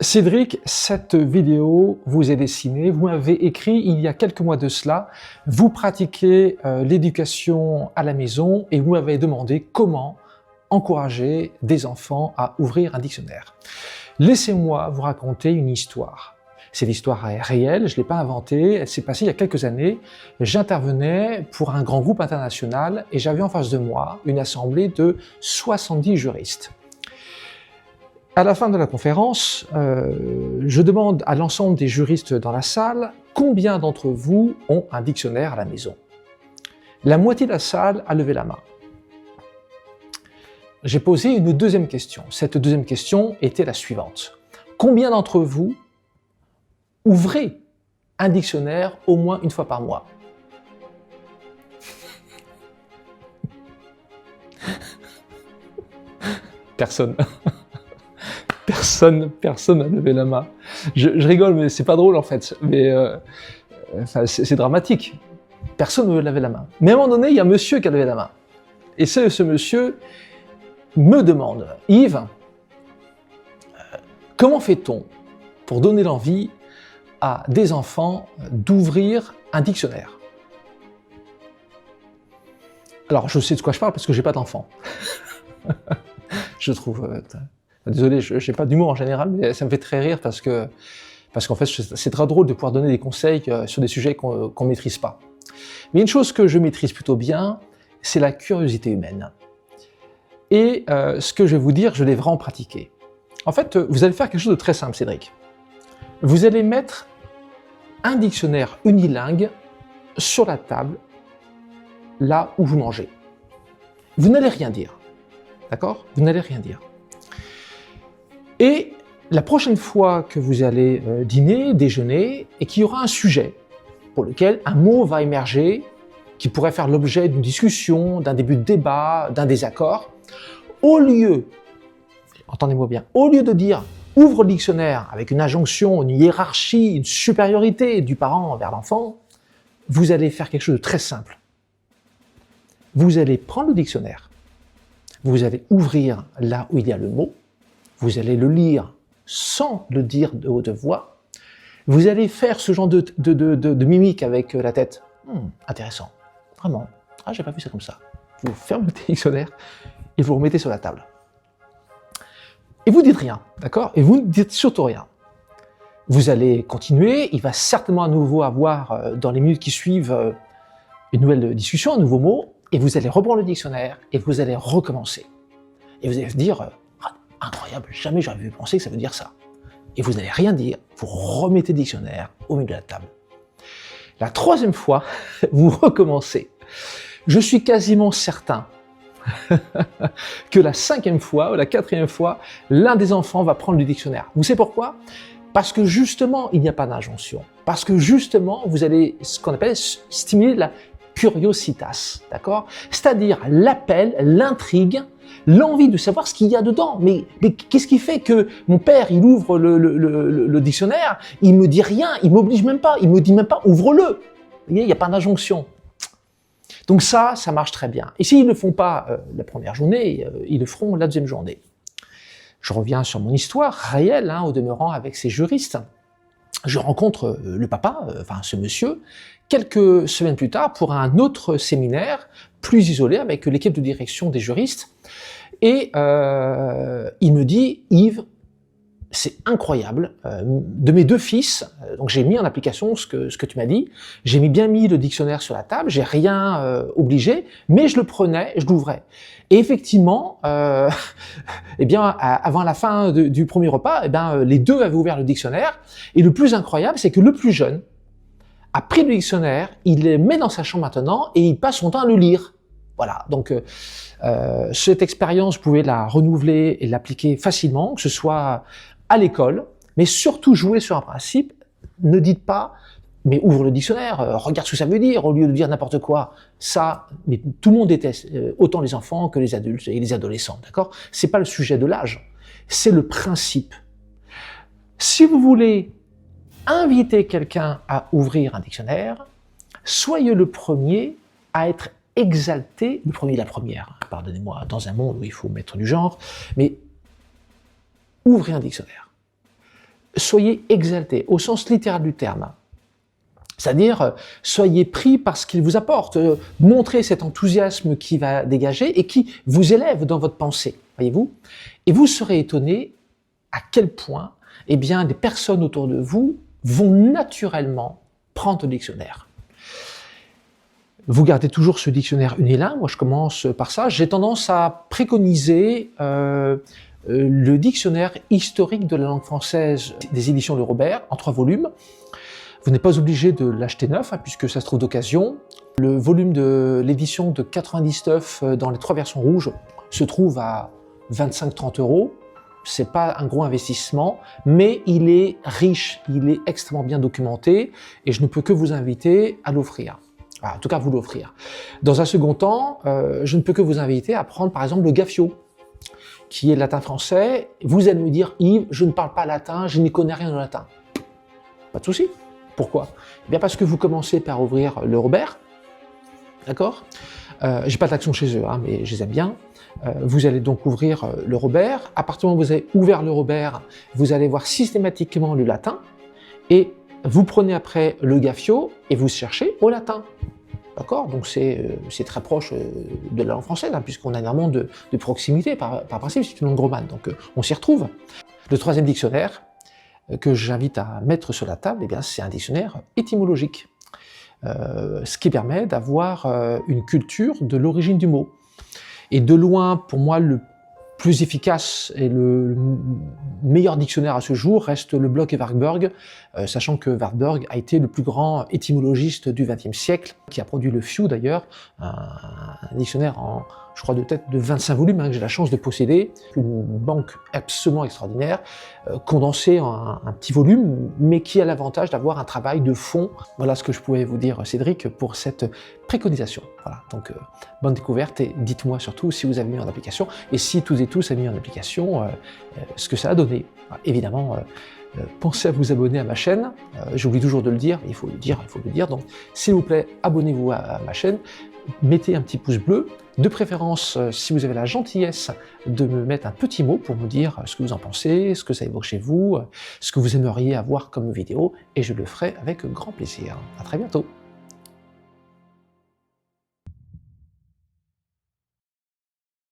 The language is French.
Cédric, cette vidéo vous est destinée, vous m'avez écrit il y a quelques mois de cela, vous pratiquez l'éducation à la maison et vous m'avez demandé comment encourager des enfants à ouvrir un dictionnaire. Laissez-moi vous raconter une histoire. Cette histoire est réelle, je ne l'ai pas inventée, elle s'est passée il y a quelques années. J'intervenais pour un grand groupe international et j'avais en face de moi une assemblée de 70 juristes. À la fin de la conférence, je demande à l'ensemble des juristes dans la salle combien d'entre vous ont un dictionnaire à la maison. La moitié de la salle a levé la main. J'ai posé une deuxième question. Cette deuxième question était la suivante. Combien d'entre vous ouvrez un dictionnaire au moins une fois par mois? Personne. Personne n'a levé la main. Je rigole, mais c'est pas drôle en fait. Mais c'est dramatique. Personne ne veut lever la main. Mais à un moment donné, il y a un monsieur qui a levé la main. Et ce monsieur me demande, Yves, comment fait-on pour donner l'envie à des enfants d'ouvrir un dictionnaire? Alors, je sais de quoi je parle parce que j'ai pas d'enfant. Je trouve... Désolé, je n'ai pas d'humour en général, mais ça me fait très rire parce qu'en fait, c'est très drôle de pouvoir donner des conseils sur des sujets qu'on ne maîtrise pas. Mais une chose que je maîtrise plutôt bien, c'est la curiosité humaine. Et ce que je vais vous dire, je l'ai vraiment pratiqué. En fait, vous allez faire quelque chose de très simple, Cédric. Vous allez mettre un dictionnaire unilingue sur la table, là où vous mangez. Vous n'allez rien dire. D'accord? Vous n'allez rien dire. Et la prochaine fois que vous allez dîner, déjeuner, et qu'il y aura un sujet pour lequel un mot va émerger, qui pourrait faire l'objet d'une discussion, d'un début de débat, d'un désaccord, au lieu, entendez-moi bien, au lieu de dire « ouvre le dictionnaire » avec une injonction, une hiérarchie, une supériorité du parent vers l'enfant, vous allez faire quelque chose de très simple. Vous allez prendre le dictionnaire, vous allez ouvrir là où il y a le mot, vous allez le lire sans le dire de haute voix. Vous allez faire ce genre de mimique avec la tête. Intéressant, vraiment. Ah, j'ai pas vu ça comme ça. Vous fermez le dictionnaire et vous remettez sur la table. Et vous dites rien, d'accord? Et vous ne dites surtout rien. Vous allez continuer. Il va certainement à nouveau avoir, dans les minutes qui suivent, une nouvelle discussion, un nouveau mot. Et vous allez reprendre le dictionnaire et vous allez recommencer. Et vous allez dire... incroyable, jamais j'aurais pu penser que ça veut dire ça. Et vous n'allez rien dire, vous remettez le dictionnaire au milieu de la table. La troisième fois, vous recommencez. Je suis quasiment certain que la cinquième fois ou la quatrième fois, l'un des enfants va prendre le dictionnaire. Vous savez pourquoi? Parce que justement, il n'y a pas d'injonction. Parce que justement, vous allez ce qu'on appelle stimuler la curiositas, d'accord? C'est-à-dire l'appel, l'intrigue, l'envie de savoir ce qu'il y a dedans. Mais qu'est-ce qui fait que mon père, il ouvre le dictionnaire, il me dit rien, il m'oblige même pas, il me dit même pas ouvre-le. Vous voyez, il n'y a pas d'injonction. Donc ça marche très bien. Et s'ils ne le font pas la première journée, ils le feront la deuxième journée. Je reviens sur mon histoire réelle, au demeurant avec ces juristes. Je rencontre le papa, ce monsieur, quelques semaines plus tard pour un autre séminaire plus isolé avec l'équipe de direction des juristes. Et il me dit, Yves, c'est incroyable, de mes deux fils, donc j'ai mis en application ce que tu m'as dit, j'ai bien mis le dictionnaire sur la table, j'ai rien obligé, mais je le prenais, je l'ouvrais. Et effectivement, avant la fin du premier repas, les deux avaient ouvert le dictionnaire, et le plus incroyable, c'est que le plus jeune a pris le dictionnaire, il le met dans sa chambre maintenant, et il passe son temps à le lire. Voilà, donc cette expérience, vous pouvez la renouveler et l'appliquer facilement, que ce soit à l'école, mais surtout jouer sur un principe, ne dites pas « mais ouvre le dictionnaire, regarde ce que ça veut dire » au lieu de dire n'importe quoi. Ça, mais tout le monde déteste, autant les enfants que les adultes et les adolescents, d'accord? C'est pas le sujet de l'âge, c'est le principe. Si vous voulez inviter quelqu'un à ouvrir un dictionnaire, soyez le premier à être exalté, le premier et la première, pardonnez-moi, dans un monde où il faut mettre du genre, mais ouvrez un dictionnaire. soyez exalté, au sens littéral du terme. C'est-à-dire, soyez pris par ce qu'il vous apporte, montrez cet enthousiasme qui va dégager et qui vous élève dans votre pensée, voyez-vous. Et vous serez étonné à quel point, eh bien, des personnes autour de vous vont naturellement prendre le dictionnaire. Vous gardez toujours ce dictionnaire unilingue, moi je commence par ça. J'ai tendance à préconiser le dictionnaire historique de la langue française des éditions Le Robert, en 3 volumes. Vous n'êtes pas obligé de l'acheter neuf, puisque ça se trouve d'occasion. Le volume de l'édition de 99 dans les 3 versions rouges se trouve à 25-30 €. C'est pas un gros investissement, mais il est riche, il est extrêmement bien documenté, et je ne peux que vous inviter à l'offrir. En tout cas, vous l'offrir. Dans un second temps, je ne peux que vous inviter à prendre par exemple le Gaffio, qui est latin-français. Vous allez me dire, Yves, je ne parle pas latin, je n'y connais rien en latin. Pas de souci. Pourquoi? Eh bien parce que vous commencez par ouvrir le Robert, d'accord? J'ai pas d'action chez eux, mais je les aime bien. Vous allez donc ouvrir le Robert. À partir du moment où vous avez ouvert le Robert, vous allez voir systématiquement le latin, et vous prenez après le Gaffio et vous cherchez au latin. D'accord? Donc c'est très proche de la langue française, puisqu'on a énormément de proximité, par principe, c'est une langue romane, donc on s'y retrouve. Le 3e dictionnaire que j'invite à mettre sur la table, eh bien, c'est un dictionnaire étymologique, ce qui permet d'avoir une culture de l'origine du mot. Et de loin, pour moi, le plus efficace et le meilleur dictionnaire à ce jour reste le Bloch et Wartburg, sachant que Wartburg a été le plus grand étymologiste du XXe siècle, qui a produit le Few d'ailleurs, un dictionnaire en, je crois, de 25 volumes, que j'ai la chance de posséder, une banque absolument extraordinaire, condensée en un petit volume, mais qui a l'avantage d'avoir un travail de fond. Voilà ce que je pouvais vous dire, Cédric, pour cette préconisation. Voilà, donc bonne découverte, et dites-moi surtout si vous avez mis en application, et si tous et tous avez mis en application ce que ça a donné. Évidemment, pensez à vous abonner à ma chaîne, j'oublie toujours de le dire, il faut le dire, donc s'il vous plaît, abonnez-vous à ma chaîne, mettez un petit pouce bleu, de préférence si vous avez la gentillesse de me mettre un petit mot pour me dire ce que vous en pensez, ce que ça évoque chez vous, ce que vous aimeriez avoir comme vidéo, et je le ferai avec grand plaisir. À très bientôt.